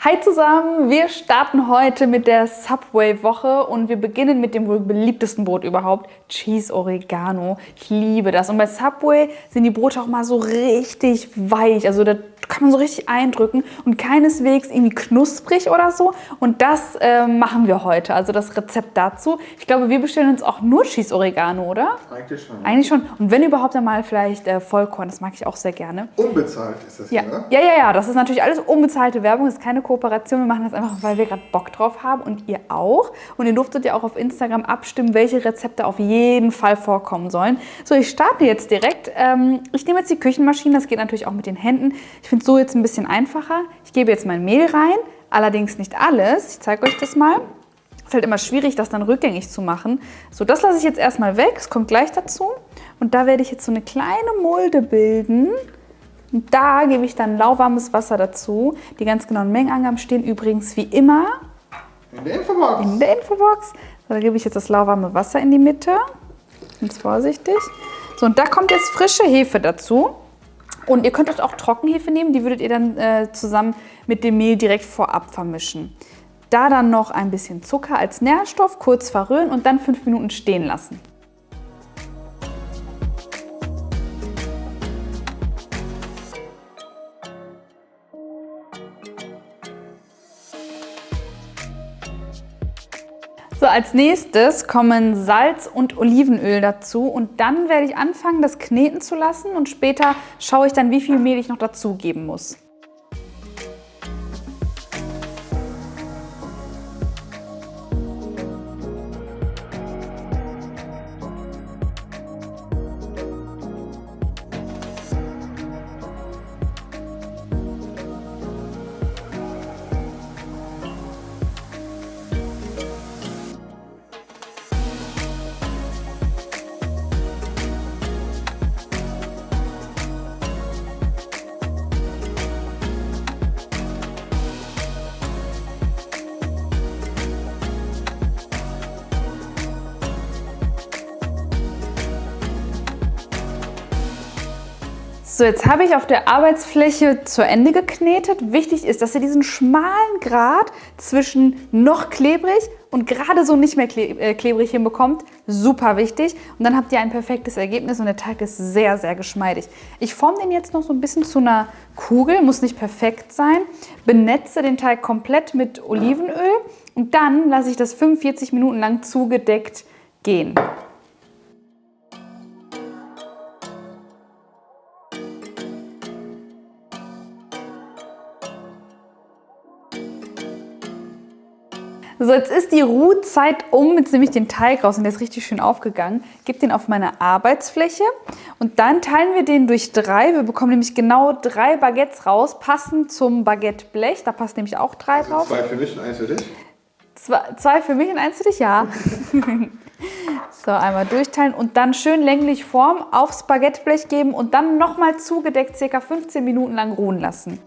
Hi zusammen, wir starten heute mit der Subway-Woche und wir beginnen mit dem wohl beliebtesten Brot überhaupt, Cheese Oregano. Ich liebe das und bei Subway sind die Brote auch mal so richtig weich, also da kann man so richtig eindrücken und keineswegs irgendwie knusprig oder so und das machen wir heute, also das Rezept dazu. Ich glaube, wir bestellen uns auch nur Cheese Oregano, oder? Eigentlich schon. Eigentlich schon und wenn überhaupt dann mal vielleicht Vollkorn, das mag ich auch sehr gerne. Unbezahlt ist das Ja. hier, ne? Ja, das ist natürlich alles unbezahlte Werbung, das ist keine Kooperation. Wir machen das einfach, weil wir gerade Bock drauf haben und ihr auch. Und ihr durftet ja auch auf Instagram abstimmen, welche Rezepte auf jeden Fall vorkommen sollen. So, ich starte jetzt direkt. Ich nehme jetzt die Küchenmaschine, das geht natürlich auch mit den Händen. Ich finde es so jetzt ein bisschen einfacher. Ich gebe jetzt mein Mehl rein, allerdings nicht alles. Ich zeige euch das mal. Es ist halt immer schwierig, das dann rückgängig zu machen. So, das lasse ich jetzt erstmal weg, es kommt gleich dazu. Und da werde ich jetzt so eine kleine Mulde bilden. Und da gebe ich dann lauwarmes Wasser dazu. Die ganz genauen Mengenangaben stehen übrigens wie immer In der Infobox. in der Infobox. So, da gebe ich jetzt das lauwarme Wasser in die Mitte. Ganz vorsichtig. So, und da kommt jetzt frische Hefe dazu. Und ihr könnt auch Trockenhefe nehmen, die würdet ihr dann zusammen mit dem Mehl direkt vorab vermischen. Da dann noch ein bisschen Zucker als Nährstoff, kurz verrühren und dann 5 Minuten stehen lassen. So, als nächstes kommen Salz und Olivenöl dazu und dann werde ich anfangen, das kneten zu lassen und später schaue ich dann, wie viel Mehl ich noch dazugeben muss. So, jetzt habe ich auf der Arbeitsfläche zu Ende geknetet. Wichtig ist, dass ihr diesen schmalen Grat zwischen noch klebrig und gerade so nicht mehr klebrig hinbekommt. Super wichtig. Und dann habt ihr ein perfektes Ergebnis und der Teig ist sehr, sehr geschmeidig. Ich forme den jetzt noch so ein bisschen zu einer Kugel, muss nicht perfekt sein. Benetze den Teig komplett mit Olivenöl und dann lasse ich das 45 Minuten lang zugedeckt gehen. So, jetzt ist die Ruhezeit um, jetzt nehme ich den Teig raus und der ist richtig schön aufgegangen. Gebe den auf meine Arbeitsfläche und dann teilen wir den durch 3. Wir bekommen nämlich genau 3 Baguettes raus, passend zum Baguetteblech. Da passt nämlich auch 3 drauf. 2 für mich und 1 für dich? 2 für mich und 1 für dich, ja. So, einmal durchteilen und dann schön länglich formen, aufs Baguetteblech geben und dann nochmal zugedeckt ca. 15 Minuten lang ruhen lassen.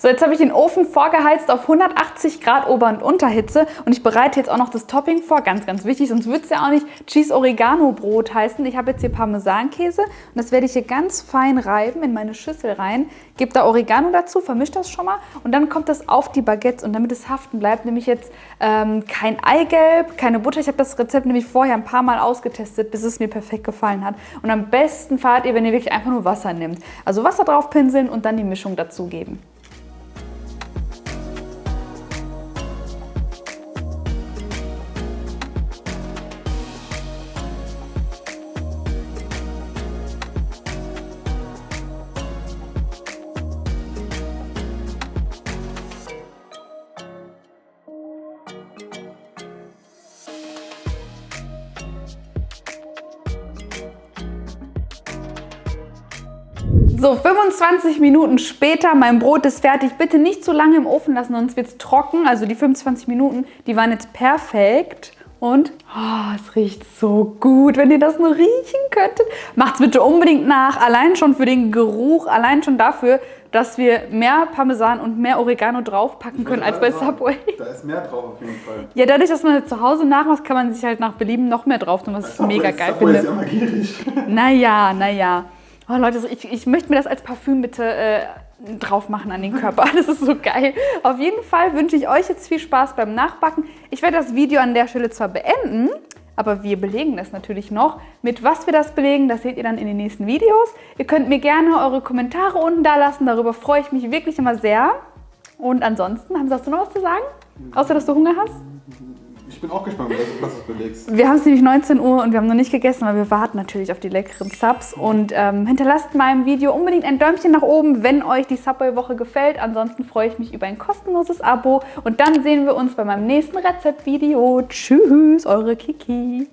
So, jetzt habe ich den Ofen vorgeheizt auf 180 Grad Ober- und Unterhitze und ich bereite jetzt auch noch das Topping vor, ganz, ganz wichtig, sonst würde es ja auch nicht Cheese Oregano Brot heißen. Ich habe jetzt hier Parmesankäse und das werde ich hier ganz fein reiben in meine Schüssel rein, gebe da Oregano dazu, vermische das schon mal und dann kommt das auf die Baguettes und damit es haften bleibt, nehme ich jetzt kein Eigelb, keine Butter. Ich habe das Rezept nämlich vorher ein paar Mal ausgetestet, bis es mir perfekt gefallen hat und am besten fahrt ihr, wenn ihr wirklich einfach nur Wasser nehmt. Also Wasser drauf pinseln und dann die Mischung dazugeben. So, 25 Minuten später, mein Brot ist fertig. Bitte nicht zu lange im Ofen lassen, sonst wird es trocken. Also die 25 Minuten, die waren jetzt perfekt. Und es riecht so gut, wenn ihr das nur riechen könntet. Macht es bitte unbedingt nach, allein schon für den Geruch, allein schon dafür dass wir mehr Parmesan und mehr Oregano draufpacken können als bei Subway. Da ist mehr drauf auf jeden Fall. Ja, dadurch, dass man das zu Hause nachmacht, kann man sich halt nach Belieben noch mehr drauf tun, was ich mega geil Subway ist finde. ja immer gierig. Naja. Oh Leute, ich möchte mir das als Parfüm bitte drauf machen an den Körper. Das ist so geil. Auf jeden Fall wünsche ich euch jetzt viel Spaß beim Nachbacken. Ich werde das Video an der Stelle zwar beenden, aber wir belegen das natürlich noch. Mit was wir das belegen, das seht ihr dann in den nächsten Videos. Ihr könnt mir gerne eure Kommentare unten da lassen. Darüber freue ich mich wirklich immer sehr. Und ansonsten, hast du noch was zu sagen? Außer, dass du Hunger hast? Ich bin auch gespannt, was du belegst. Wir haben es nämlich 19 Uhr und wir haben noch nicht gegessen, weil wir warten natürlich auf die leckeren Subs. Und hinterlasst meinem Video unbedingt ein Däumchen nach oben, wenn euch die Subway-Woche gefällt. Ansonsten freue ich mich über ein kostenloses Abo. Und dann sehen wir uns bei meinem nächsten Rezeptvideo. Tschüss, eure Kiki.